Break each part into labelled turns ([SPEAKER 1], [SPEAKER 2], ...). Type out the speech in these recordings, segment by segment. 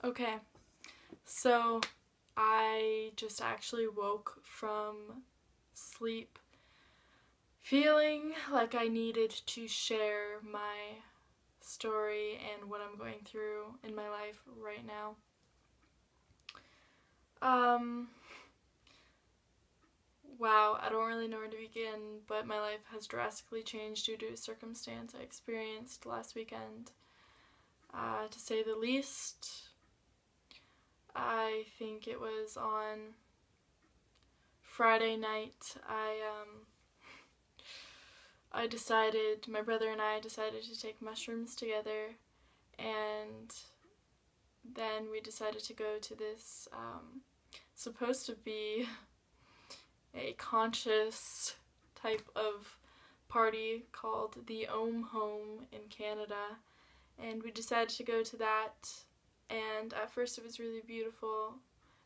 [SPEAKER 1] Okay, so I just actually woke from sleep feeling like I needed to share my story and what I'm going through in my life right now. Wow, I don't really know where to begin, but my life has drastically changed due to a circumstance I experienced last weekend. To say the least, I think it was on Friday night. My brother and I decided to take mushrooms together, and then we decided to go to this, supposed to be a conscious type of party called the Om Home in Canada, and we decided to go to that, and at first it was really beautiful.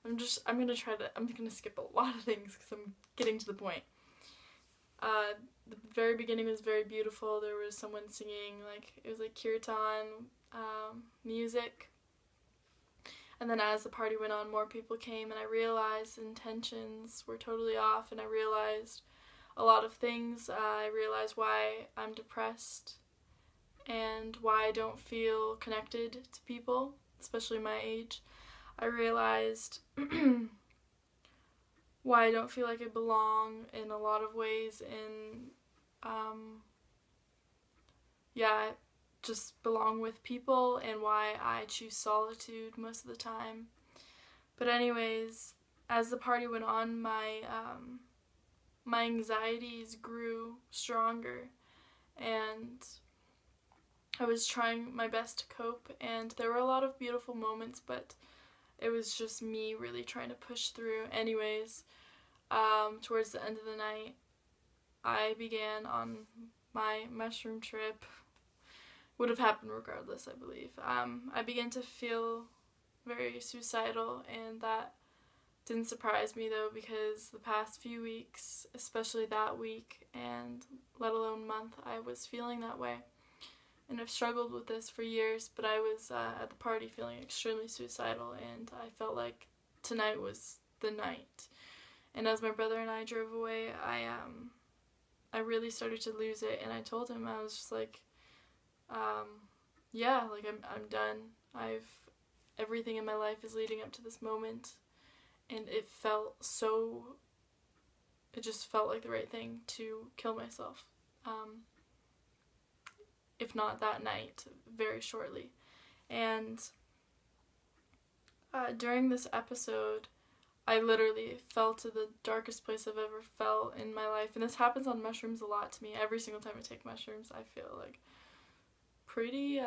[SPEAKER 1] I'm gonna skip a lot of things because I'm getting to the point. The very beginning was very beautiful. There was someone singing, it was like kirtan music. And then as the party went on, more people came, and I realized intentions were totally off, and I realized a lot of things. I realized why I'm depressed and why I don't feel connected to people, especially my age. I realized why I don't feel like I belong in a lot of ways, just belong with people, and why I choose solitude most of the time. But anyways, as the party went on, my anxieties grew stronger, and I was trying my best to cope, and there were a lot of beautiful moments, but it was just me really trying to push through. Anyways, towards the end of the night, I began on my mushroom trip. Would have happened regardless, I believe. I began to feel very suicidal, and that didn't surprise me though, because the past few weeks, especially that week and let alone month, I was feeling that way. And I've struggled with this for years, but I was at the party feeling extremely suicidal, and I felt like tonight was the night. And as my brother and I drove away, I really started to lose it, and I told him, I was just like, I'm done. Everything in my life is leading up to this moment, and it just felt like the right thing to kill myself. If not that night, very shortly. And during this episode, I literally fell to the darkest place I've ever felt in my life. And this happens on mushrooms a lot to me. Every single time I take mushrooms, I feel like pretty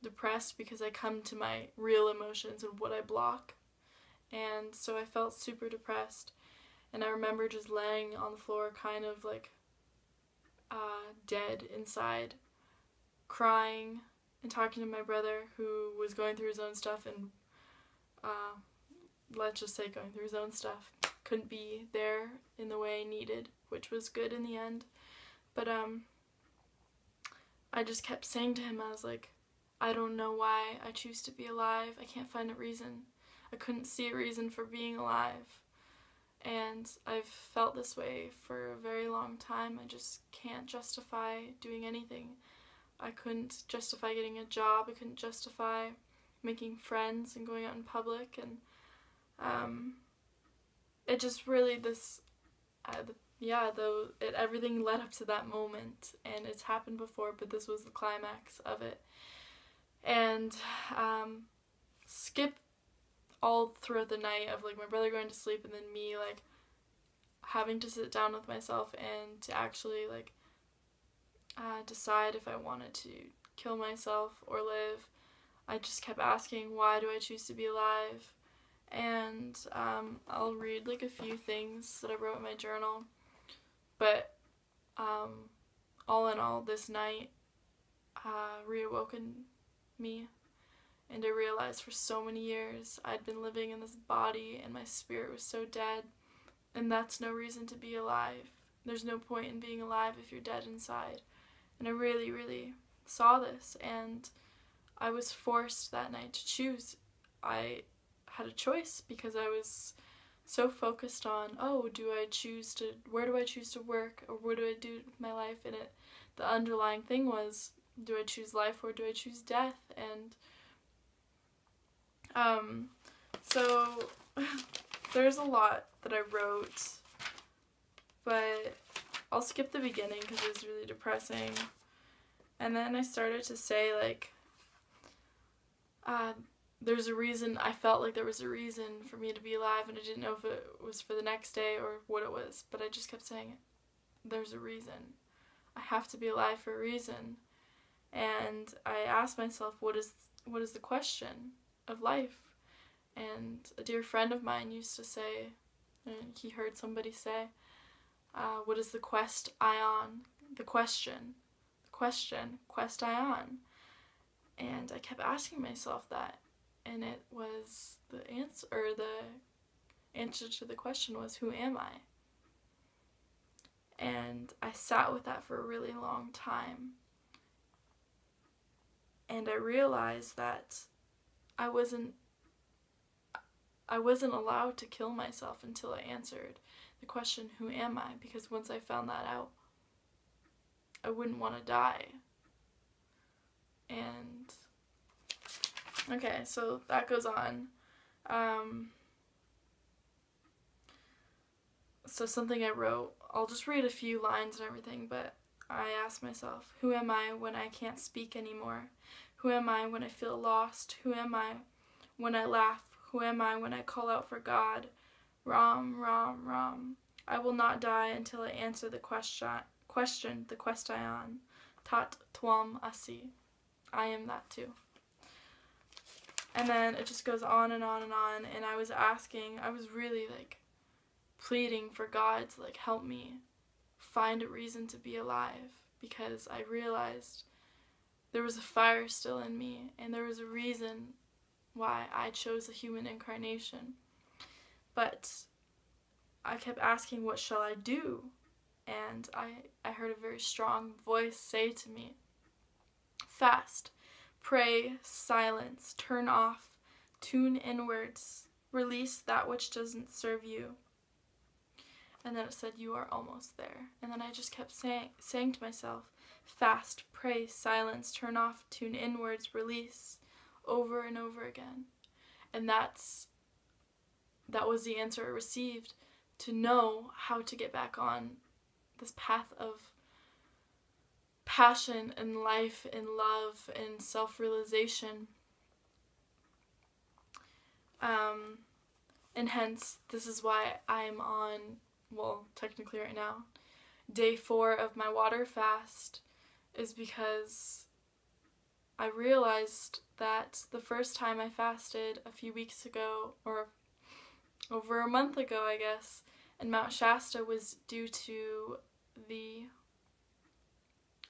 [SPEAKER 1] depressed, because I come to my real emotions and what I block. And so I felt super depressed. And I remember just laying on the floor, kind of like dead inside, crying and talking to my brother, who was going through his own stuff, and let's just say going through his own stuff. Couldn't be there in the way I needed, which was good in the end. But I just kept saying to him, I was like, I don't know why I choose to be alive. I can't find a reason. I couldn't see a reason for being alive. And I've felt this way for a very long time. I just can't justify doing anything. I couldn't justify getting a job. I couldn't justify making friends and going out in public. And it just really, everything led up to that moment. And it's happened before, but this was the climax of it. And skip all throughout the night of my brother going to sleep, and then me having to sit down with myself and to actually decide if I wanted to kill myself or live. I just kept asking, why do I choose to be alive? And I'll read a few things that I wrote in my journal. But all in all, this night reawoken me. And I realized for so many years I'd been living in this body, and my spirit was so dead. And that's no reason to be alive. There's no point in being alive if you're dead inside. And I really, really saw this. And I was forced that night to choose. I had a choice because I was so focused on, oh, where do I choose to work, or what do I do with my life? And the underlying thing was, do I choose life or do I choose death? And so there's a lot that I wrote, but I'll skip the beginning because it was really depressing. And then I started to say, like, there's a reason, I felt like there was a reason for me to be alive, and I didn't know if it was for the next day or what it was, but I just kept saying, there's a reason. I have to be alive for a reason. And I asked myself, what is the question of life? And a dear friend of mine used to say, and he heard somebody say, what is the quest I on? The question, quest I on? And I kept asking myself that, and it was the answer to the question was, who am I? And I sat with that for a really long time. And I realized that I wasn't allowed to kill myself until I answered the question, who am I? Because once I found that out, I wouldn't want to die. And okay, so that goes on. So something I wrote, I'll just read a few lines and everything, but I asked myself, who am I when I can't speak anymore? Who am I when I feel lost? Who am I when I laugh? Who am I when I call out for God? Ram, Ram, Ram. I will not die until I answer the question, the quest I on. Tat Twam Asi. I am that too. And then it just goes on and on and on, and I was really like pleading for God to like help me find a reason to be alive, because I realized there was a fire still in me, and there was a reason why I chose a human incarnation. But I kept asking, what shall I do? And I heard a very strong voice say to me, fast, pray, silence, turn off, tune inwards, release that which doesn't serve you. And then it said, you are almost there. And then I just kept saying to myself, fast, pray, silence, turn off, tune inwards, release, over and over again. And that was the answer I received, to know how to get back on this path of passion and life and love and self-realization. And hence, this is why I'm on, well, technically right now, day 4 of my water fast, is because I realized that the first time I fasted a few weeks ago, or over a month ago, I guess, in Mount Shasta, was due to the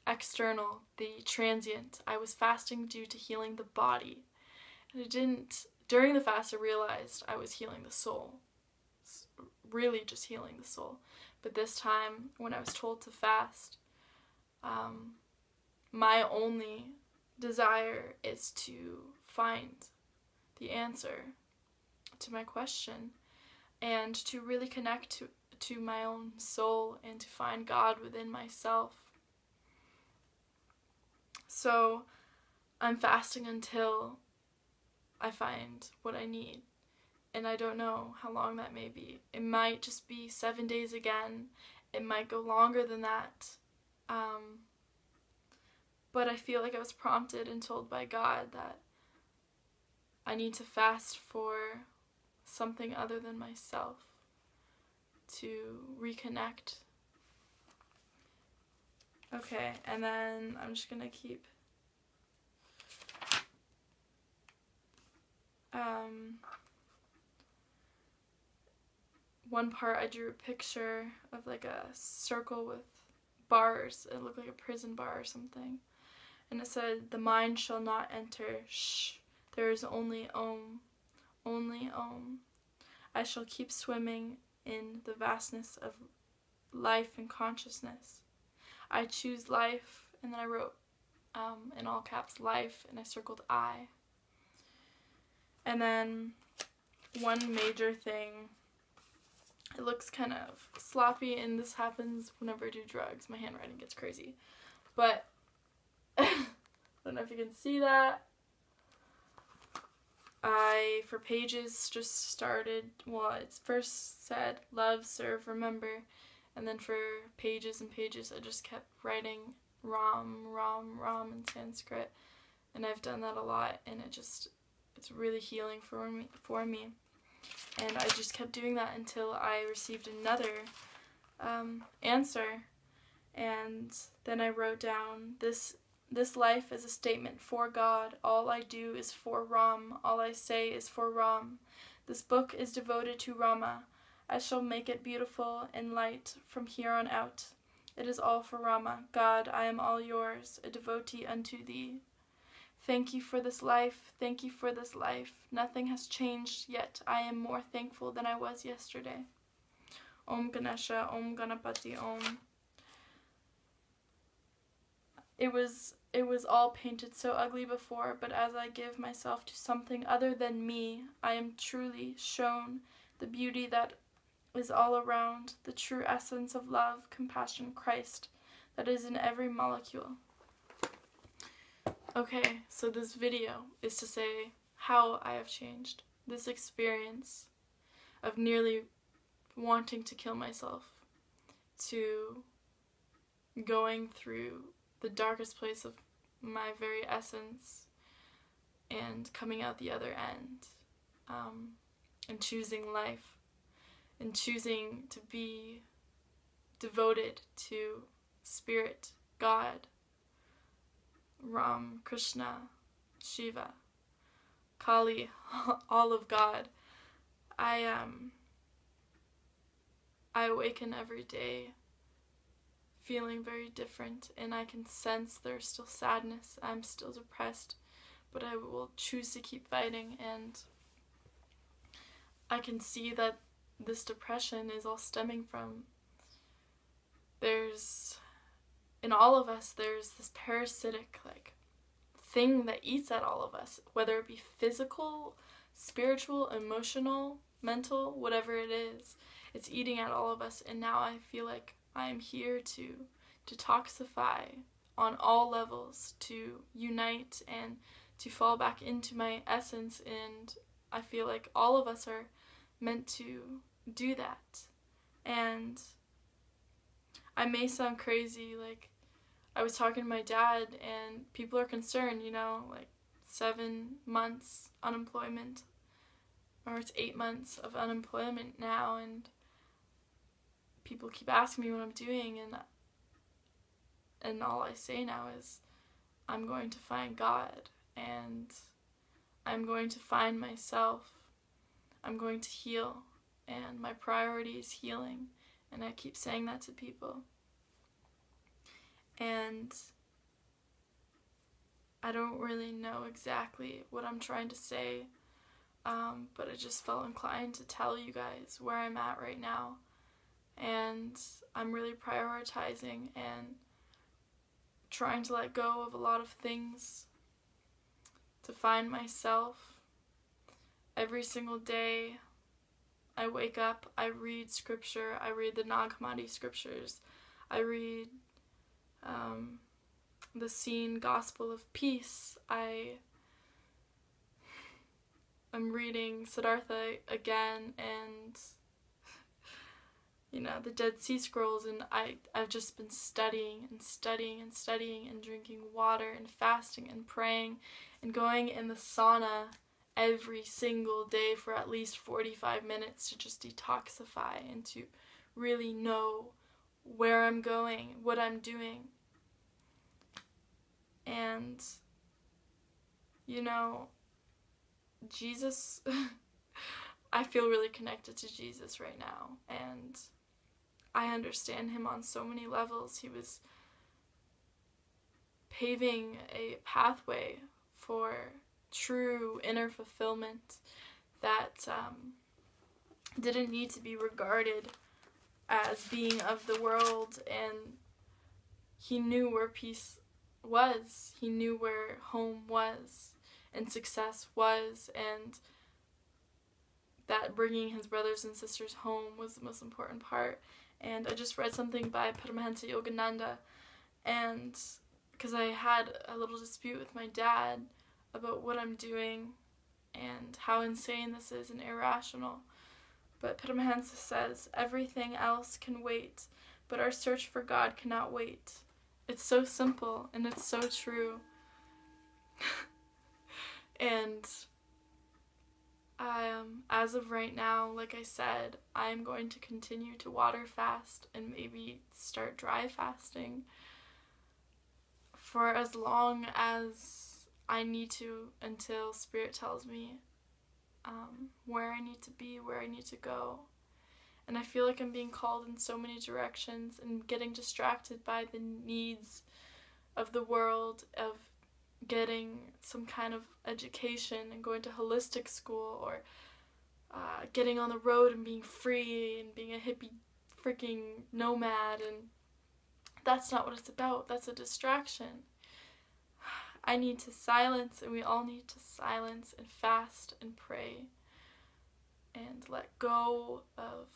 [SPEAKER 1] external, the transient. I was fasting due to healing the body. And during the fast, I realized I was healing the soul. Really just healing the soul. But this time, when I was told to fast, my only desire is to find the answer to my question, and to really connect to my own soul, and to find God within myself. So I'm fasting until I find what I need, and I don't know how long that may be. It might just be 7 days again, it might go longer than that, but I feel like I was prompted and told by God that I need to fast for something other than myself, to reconnect. Okay, and then I'm just gonna keep one part I drew a picture of like a circle with bars. It looked like a prison bar or something. And it said, the mind shall not enter, shh, there is only Om, only Om. I shall keep swimming in the vastness of life and consciousness. I choose life, and then I wrote in all caps life, and I circled I. And then one major thing, it looks kind of sloppy, and this happens whenever I do drugs. My handwriting gets crazy. But I don't know if you can see that. I, for pages, just started, well, it first said love, serve, remember, and then for pages and pages I just kept writing Ram, Ram, Ram in Sanskrit, and I've done that a lot, and it's really healing for me. And I just kept doing that until I received another answer, and then I wrote down, this life is a statement for God. All I do is for Ram. All I say is for Ram. This book is devoted to Rama. I shall make it beautiful and light from here on out. It is all for Rama. God, I am all yours, a devotee unto thee. Thank you for this life. Thank you for this life. Nothing has changed, yet I am more thankful than I was yesterday. Om Ganesha, Om Ganapati, Om. It was all painted so ugly before, but as I give myself to something other than me, I am truly shown the beauty that is all around, the true essence of love, compassion, Christ, that is in every molecule. Okay, so this video is to say how I have changed. This experience of nearly wanting to kill myself, to going through the darkest place of my very essence and coming out the other end, and choosing life, and choosing to be devoted to Spirit, God, Ram, Krishna, Shiva, Kali, all of God. I awaken every day feeling very different, and I can sense there's still sadness. I'm still depressed, but I will choose to keep fighting, and I can see that this depression is all stemming from, in all of us, there's this parasitic thing that eats at all of us, whether it be physical, spiritual, emotional, mental, whatever it is. It's eating at all of us, and now I feel like I am here to detoxify on all levels, to unite and to fall back into my essence, and I feel like all of us are meant to do that. And I may sound crazy, I was talking to my dad, and people are concerned, 7 months unemployment, or it's 8 months of unemployment now, and people keep asking me what I'm doing, and all I say now is, I'm going to find God, and I'm going to find myself. I'm going to heal, and my priority is healing, and I keep saying that to people. And I don't really know exactly what I'm trying to say, but I just felt inclined to tell you guys where I'm at right now. And I'm really prioritizing and trying to let go of a lot of things to find myself. Every single day I wake up, I read scripture, I read the Nag Hammadi scriptures, I read the Scene Gospel of Peace, I'm reading Siddhartha again, and the Dead Sea Scrolls, and I've just been studying and studying and studying and drinking water and fasting and praying and going in the sauna every single day for at least 45 minutes to just detoxify and to really know where I'm going, what I'm doing. And, Jesus, I feel really connected to Jesus right now, and I understand him on so many levels. He was paving a pathway for true inner fulfillment that didn't need to be regarded as being of the world, and he knew where peace was. He knew where home was and success was, and that bringing his brothers and sisters home was the most important part. And I just read something by Paramahansa Yogananda, and because I had a little dispute with my dad about what I'm doing and how insane this is and irrational. But Paramahansa says, everything else can wait, but our search for God cannot wait. It's so simple, and it's so true. And as of right now, like I said, I'm going to continue to water fast and maybe start dry fasting for as long as I need to, until Spirit tells me where I need to be, where I need to go. And I feel like I'm being called in so many directions and getting distracted by the needs of the world, of getting some kind of education and going to holistic school, or getting on the road and being free and being a hippie freaking nomad, and that's not what it's about. That's a distraction. I need to silence, and we all need to silence and fast and pray and let go of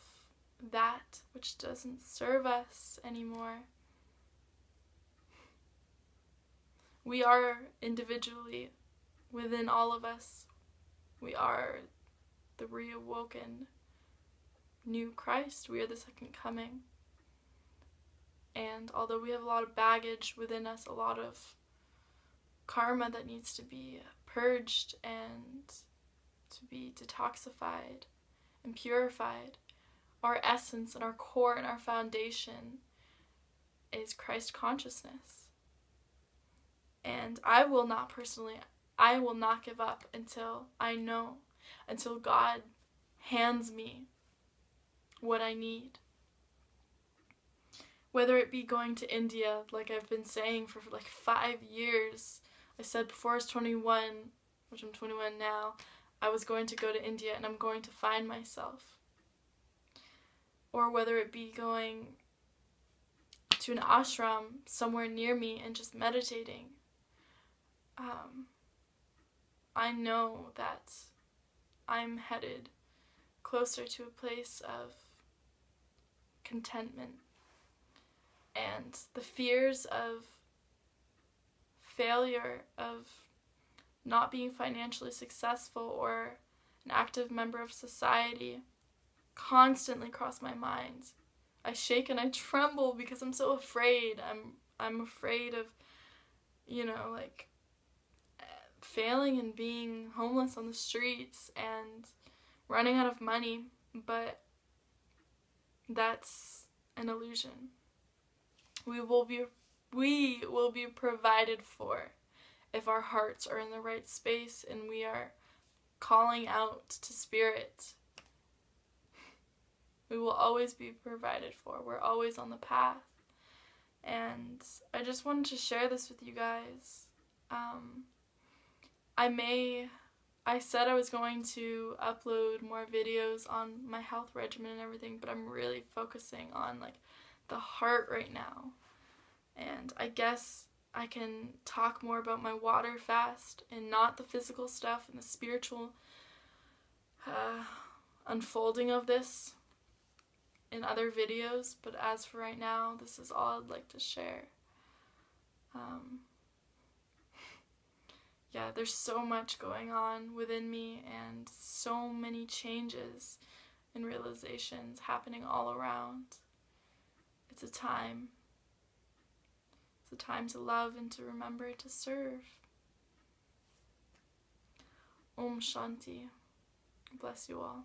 [SPEAKER 1] that which doesn't serve us anymore. We are individually, within all of us, we are the reawoken new Christ. We are the second coming. And although we have a lot of baggage within us, a lot of karma that needs to be purged and to be detoxified and purified, our essence and our core and our foundation is Christ consciousness. And I will not give up until I know, until God hands me what I need. Whether it be going to India, like I've been saying for like 5 years. I said before I was 21, which I'm 21 now, I was going to go to India and I'm going to find myself. Or whether it be going to an ashram somewhere near me and just meditating. I know that I'm headed closer to a place of contentment. And the fears of failure, of not being financially successful or an active member of society, constantly cross my mind. I shake and I tremble because I'm so afraid. I'm afraid of, like failing and being homeless on the streets and running out of money, but that's an illusion. We will be provided for if our hearts are in the right space and we are calling out to Spirit. We will always be provided for. We're always on the path. And I just wanted to share this with you guys. I said I was going to upload more videos on my health regimen and everything, but I'm really focusing on like the heart right now. And I guess I can talk more about my water fast and not the physical stuff and the spiritual unfolding of this in other videos, but as for right now, this is all I'd like to share. Yeah, there's so much going on within me and so many changes and realizations happening all around. It's a time to love and to remember to serve. Om Shanti. Bless you all.